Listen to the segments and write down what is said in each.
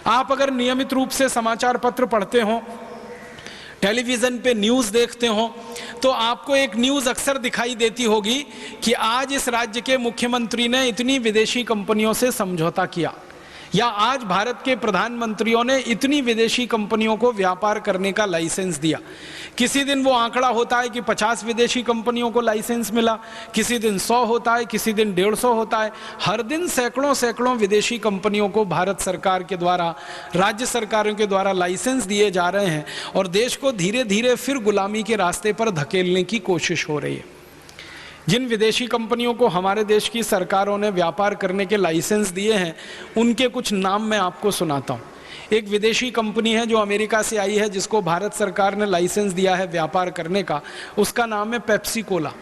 आप अगर नियमित रूप से समाचार पत्र पढ़ते हो, टेलीविजन पे न्यूज़ देखते हो, तो आपको एक न्यूज़ अक्सर दिखाई देती होगी कि आज इस राज्य के मुख्यमंत्री ने इतनी विदेशी कंपनियों से समझौता किया, या आज भारत के प्रधानमंत्रियों ने इतनी विदेशी कंपनियों को व्यापार करने का लाइसेंस दिया। किसी दिन वो आंकड़ा होता है कि 50 विदेशी कंपनियों को लाइसेंस मिला, किसी दिन 100 होता है, किसी दिन 150 होता है। हर दिन सैकड़ों सैकड़ों विदेशी कंपनियों को भारत सरकार के द्वारा, राज्य सरकारों के द्वारा लाइसेंस दिए जा रहे हैं और देश को धीरे धीरे फिर गुलामी के रास्ते पर धकेलने की कोशिश हो रही है। जिन विदेशी कंपनियों को हमारे देश की सरकारों ने व्यापार करने के लाइसेंस दिए हैं, उनके कुछ नाम मैं आपको सुनाता हूँ। एक विदेशी कंपनी है जो अमेरिका से आई है, जिसको भारत सरकार ने लाइसेंस दिया है व्यापार करने का, उसका नाम है पेप्सी कोला।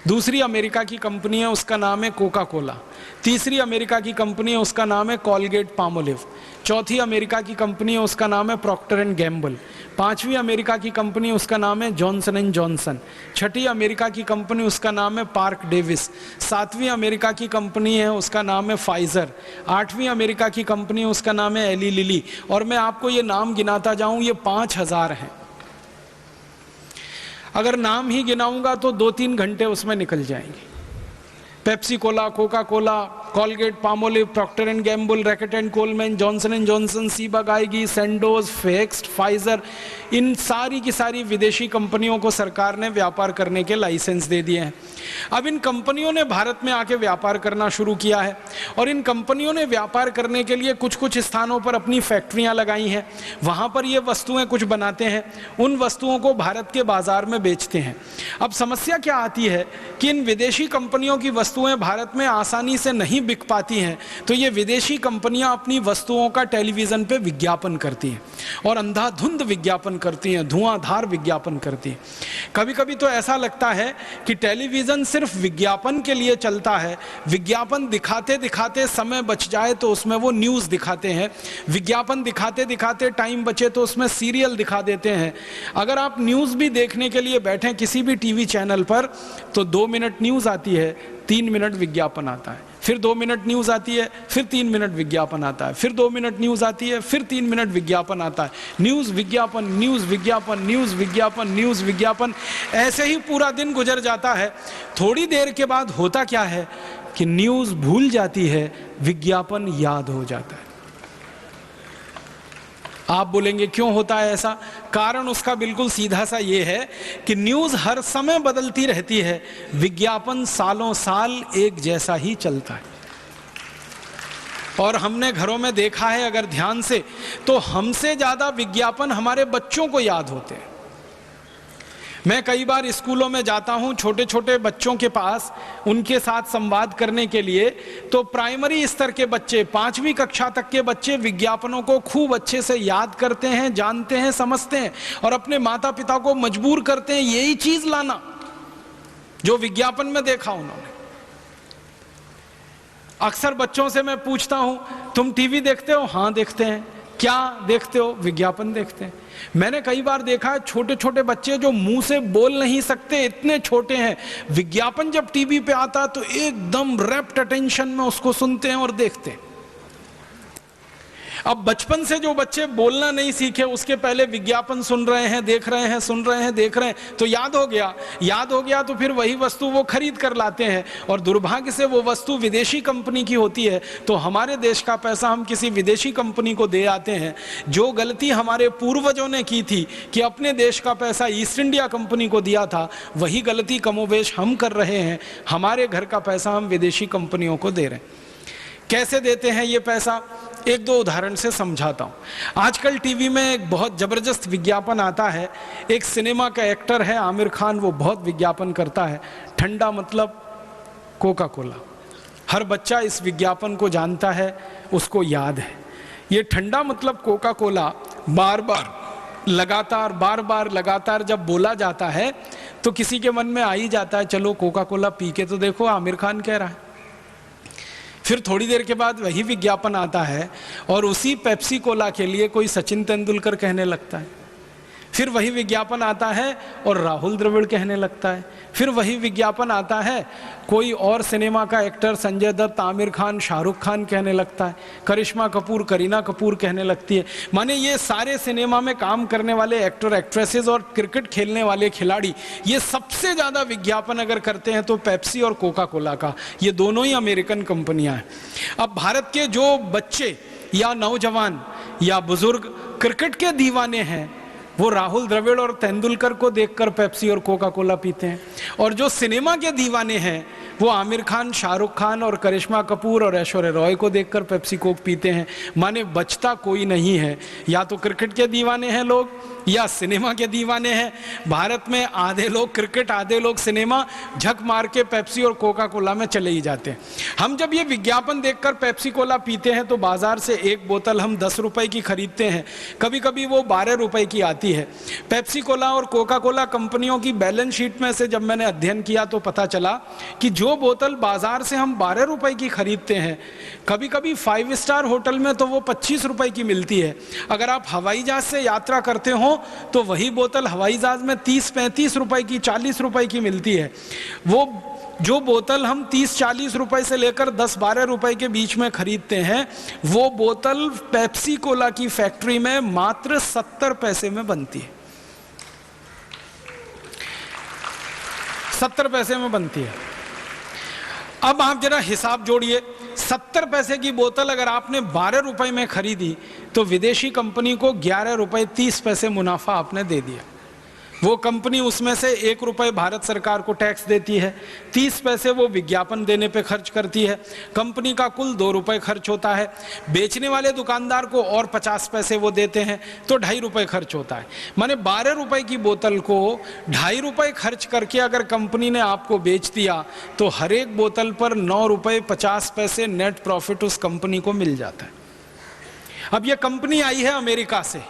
दूसरी अमेरिका की कंपनी है, उसका नाम है कोका कोला। तीसरी अमेरिका की कंपनी है, उसका नाम है कॉलगेट पामोलिव। चौथी अमेरिका की कंपनी है, उसका नाम है प्रॉक्टर एंड गैम्बल। पांचवी अमेरिका की कंपनी, उसका नाम है Johnson and Johnson. Chhathi America की कंपनी, उसका नाम है पार्क डेविस। सातवीं अमेरिका की कंपनी है, उसका नाम है फाइजर। आठवीं अमेरिका की कंपनी, उसका नाम है एली लिली। और मैं आपको ये नाम गिनाता जाऊं, ये 5000 हैं। अगर नाम ही गिनाऊंगा तो 2-3 घंटे उसमें निकल जाएंगे। Pepsi Cola, Coca Cola, Colgate Palmolive, Procter and Gamble, Reckitt and Colman, Johnson and Johnson, Ciba Geigy, Sandoz, फेक्स्ट, Pfizer, इन सारी की सारी विदेशी कंपनियों को सरकार ने व्यापार करने के लाइसेंस दे दिए हैं। अब इन कंपनियों ने भारत में आके व्यापार करना शुरू किया है और इन कंपनियों ने व्यापार करने के लिए कुछ कुछ स्थानों पर अपनी फैक्ट्रियां लगाई हैं। वहां पर ये वस्तुएं कुछ बनाते हैं, उन वस्तुओं को भारत के बाजार में बेचते हैं। अब समस्या क्या आती है कि इन विदेशी कंपनियों की वस्तुएं भारत में आसानी से नहीं बिक पाती हैं, तो ये विदेशी कंपनियां अपनी वस्तुओं का टेलीविजन पे विज्ञापन करती हैं और अंधाधुंध विज्ञापन करती हैं, धुआंधार विज्ञापन करती हैं। कभी कभी तो ऐसा लगता है कि टेलीविजन सिर्फ विज्ञापन के लिए चलता है। विज्ञापन दिखाते दिखाते समय बच जाए तो उसमें वो न्यूज़ दिखाते हैं, विज्ञापन दिखाते दिखाते टाइम बचे तो उसमें सीरियल दिखा देते हैं। अगर आप न्यूज़ भी देखने के लिए बैठें किसी भी टीवी चैनल पर, तो 2 मिनट न्यूज़ आती है, 3 मिनट विज्ञापन आता है, फिर 2 मिनट न्यूज़ आती है, फिर 3 मिनट विज्ञापन आता है, फिर 2 मिनट न्यूज़ आती है, फिर 3 मिनट विज्ञापन आता है। न्यूज़ विज्ञापन, न्यूज़ विज्ञापन, न्यूज़ विज्ञापन, न्यूज़ विज्ञापन, ऐसे ही पूरा दिन गुजर जाता है। थोड़ी देर के बाद होता क्या है कि न्यूज़ भूल जाती है, विज्ञापन याद हो जाता है। आप बोलेंगे क्यों होता है ऐसा? कारण उसका बिल्कुल सीधा सा ये है कि न्यूज़ हर समय बदलती रहती है, विज्ञापन सालों साल एक जैसा ही चलता है। और हमने घरों में देखा है अगर ध्यान से, तो हमसे ज़्यादा विज्ञापन हमारे बच्चों को याद होते हैं। मैं कई बार स्कूलों में जाता हूं छोटे छोटे बच्चों के पास, उनके साथ संवाद करने के लिए, तो प्राइमरी स्तर के बच्चे, 5वीं कक्षा तक के बच्चे विज्ञापनों को खूब अच्छे से याद करते हैं, जानते हैं, समझते हैं और अपने माता पिता को मजबूर करते हैं यही चीज लाना जो विज्ञापन में देखा उन्होंने। अक्सर बच्चों से मैं पूछता हूं, तुम टीवी देखते हो? हाँ देखते हैं। क्या देखते हो? विज्ञापन देखते हैं। मैंने कई बार देखा है छोटे छोटे बच्चे जो मुंह से बोल नहीं सकते, इतने छोटे हैं, विज्ञापन जब टीवी पे आता तो एकदम रैप्ट अटेंशन में उसको सुनते हैं और देखते हैं। अब बचपन से जो बच्चे बोलना नहीं सीखे, उसके पहले विज्ञापन सुन रहे हैं, देख रहे हैं, सुन रहे हैं, देख रहे हैं, तो याद हो गया तो फिर वही वस्तु वो खरीद कर लाते हैं। और दुर्भाग्य से वो वस्तु विदेशी कंपनी की होती है, तो हमारे देश का पैसा हम किसी विदेशी कंपनी को दे आते हैं। जो गलती हमारे पूर्वजों ने की थी कि अपने देश का पैसा ईस्ट इंडिया कंपनी को दिया था, वही गलती कमोबेश हम कर रहे हैं। हमारे घर का पैसा हम विदेशी कंपनियों को दे रहे हैं। कैसे देते हैं ये पैसा? 1-2 उदाहरण से समझाता हूं। आजकल टीवी में एक बहुत जबरदस्त विज्ञापन आता है। एक सिनेमा का एक्टर है आमिर खान, वो बहुत विज्ञापन करता है। ठंडा मतलब कोका कोला। हर बच्चा इस विज्ञापन को जानता है, उसको याद है। ये ठंडा मतलब कोका कोला बार बार लगातार जब बोला जाता है तो किसी के मन में आ ही जाता है, चलो कोका कोला पी के तो देखो, आमिर खान कह रहा है। फिर थोड़ी देर के बाद वही विज्ञापन आता है और उसी पेप्सी कोला के लिए कोई सचिन तेंदुलकर कहने लगता है। फिर वही विज्ञापन आता है और राहुल द्रविड़ कहने लगता है, फिर वही विज्ञापन आता है, कोई और सिनेमा का एक्टर संजय दत्त, आमिर खान, शाहरुख खान कहने लगता है, करिश्मा कपूर, करीना कपूर कहने लगती है। माने ये सारे सिनेमा में काम करने वाले एक्टर, एक्ट्रेसेस और क्रिकेट खेलने वाले खिलाड़ी, ये सबसे ज़्यादा विज्ञापन अगर करते हैं तो पेप्सी और कोका कोला का। ये दोनों ही अमेरिकन कंपनियां हैं। अब भारत के जो बच्चे या नौजवान या बुजुर्ग क्रिकेट के दीवाने हैं, वो राहुल द्रविड़ और तेंदुलकर को देखकर पेप्सी और कोका कोला पीते हैं, और जो सिनेमा के दीवाने हैं वो आमिर खान, शाहरुख खान और करिश्मा कपूर और ऐश्वर्या रॉय को देखकर पेप्सी कोक पीते हैं। माने बचता कोई नहीं है, या तो क्रिकेट के दीवाने हैं लोग या सिनेमा के दीवाने हैं। भारत में आधे लोग क्रिकेट, आधे लोग सिनेमा, झक मार के पेप्सी और कोका कोला में चले ही जाते हैं। हम जब ये विज्ञापन देखकर पेप्सी कोला पीते हैं तो बाजार से एक बोतल हम 10 रुपए की खरीदते हैं, कभी कभी वो 12 रुपए की आती है। पेप्सी कोला और कोका कोला कंपनियों की बैलेंस शीट में से जब मैंने अध्ययन किया तो पता चला कि जो बोतल बाजार से हम 12 रुपए की खरीदते हैं, कभी कभी 5 स्टार होटल में तो वो 25 रुपए की मिलती है। अगर आप हवाई जहाज से यात्रा करते हो तो वही बोतल हवाई जहाज में 30-35 रुपए की, 40 रुपए की मिलती है। वो जो बोतल हम 30-40 रुपए से लेकर 10-12 रुपए के बीच में खरीदते हैं, वो बोतल पेप्सी कोला की फैक्ट्री में मात्र 70 पैसे में बनती है। 70 पैसे में बनती है। अब आप जरा हिसाब जोड़िए, 70 पैसे की बोतल अगर आपने 12 रुपए में खरीदी तो विदेशी कंपनी को 11 रुपए 30 पैसे मुनाफा आपने दे दिया। वो कंपनी उसमें से 1 रुपए भारत सरकार को टैक्स देती है, 30 पैसे वो विज्ञापन देने पे खर्च करती है। कंपनी का कुल 2 रुपए खर्च होता है। बेचने वाले दुकानदार को और 50 पैसे वो देते हैं, तो 2.5 रुपए खर्च होता है। माने 12 रुपए की बोतल को 2.5 रुपए खर्च करके अगर कंपनी ने आपको बेच दिया तो हर एक बोतल पर 9 रुपए 50 पैसे नेट प्रॉफिट उस कंपनी को मिल जाता है। अब ये कंपनी आई है अमेरिका से,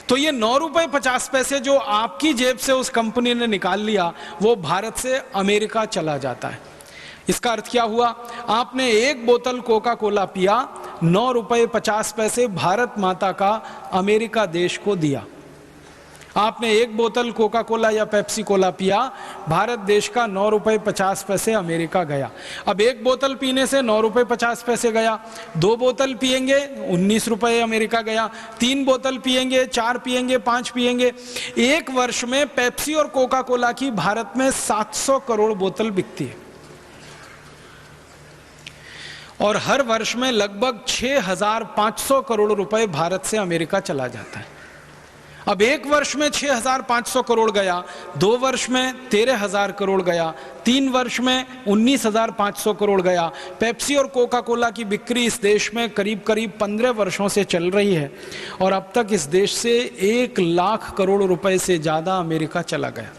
तो ये 9 रुपए 50 पैसे जो आपकी जेब से उस कंपनी ने निकाल लिया, वो भारत से अमेरिका चला जाता है। इसका अर्थ क्या हुआ? आपने एक बोतल कोका कोला पिया, 9 रुपए 50 पैसे भारत माता का अमेरिका देश को दिया। आपने एक बोतल कोका कोला या पेप्सी कोला पिया, भारत देश का 9 रुपए 50 पैसे अमेरिका गया। अब एक बोतल पीने से 9 रुपए 50 पैसे गया, 2 बोतल पिएंगे 19 रुपए अमेरिका गया, 3 बोतल पिएंगे, 4 पिएंगे, 5 पिएंगे। एक वर्ष में पेप्सी और कोका कोला की भारत में 700 करोड़ बोतल बिकती है, और हर वर्ष में लगभग 6,500 करोड़ रुपए भारत से अमेरिका चला जाता है। अब एक वर्ष में 6,500 करोड़ गया, 2 वर्ष में 13,000 करोड़ गया, 3 वर्ष में 19,500 करोड़ गया। पेप्सी और कोका कोला की बिक्री इस देश में करीब करीब 15 वर्षों से चल रही है, और अब तक इस देश से 1 लाख करोड़ रुपए से ज्यादा अमेरिका चला गया।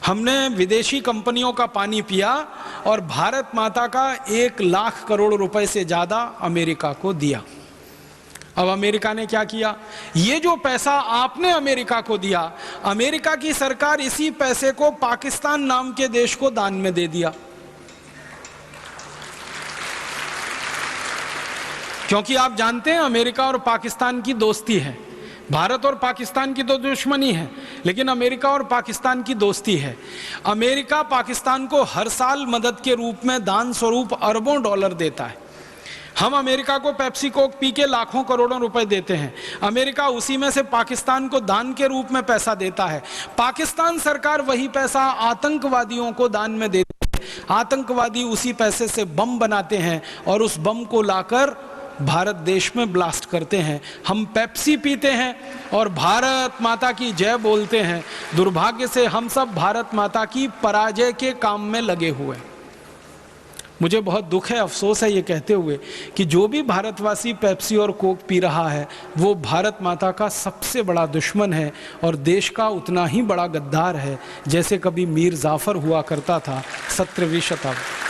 हमने विदेशी कंपनियों का पानी पिया और भारत माता का 1 लाख करोड़ रुपए से ज्यादा अमेरिका को दिया। अब अमेरिका ने क्या किया? ये जो पैसा आपने अमेरिका को दिया, अमेरिका की सरकार इसी पैसे को पाकिस्तान नाम के देश को दान में दे दिया, क्योंकि आप जानते हैं अमेरिका और पाकिस्तान की दोस्ती है। भारत और पाकिस्तान की तो दुश्मनी है, लेकिन अमेरिका और पाकिस्तान की दोस्ती है। अमेरिका पाकिस्तान को हर साल मदद के रूप में दान स्वरूप अरबों डॉलर देता है। हम अमेरिका को पेप्सी कोक पी के लाखों करोड़ों रुपए देते हैं, अमेरिका उसी में से पाकिस्तान को दान के रूप में पैसा देता है। पाकिस्तान सरकार वही पैसा आतंकवादियों को दान में देती है। आतंकवादी उसी पैसे से बम बनाते हैं और उस बम को लाकर भारत देश में ब्लास्ट करते हैं। हम पेप्सी पीते हैं और भारत माता की जय बोलते हैं। दुर्भाग्य से हम सब भारत माता की पराजय के काम में लगे हुए हैं। मुझे बहुत दुख है, अफसोस है ये कहते हुए कि जो भी भारतवासी पेप्सी और कोक पी रहा है वो भारत माता का सबसे बड़ा दुश्मन है और देश का उतना ही बड़ा गद्दार है जैसे कभी मीर जाफर हुआ करता था 17वीं शताब्दी।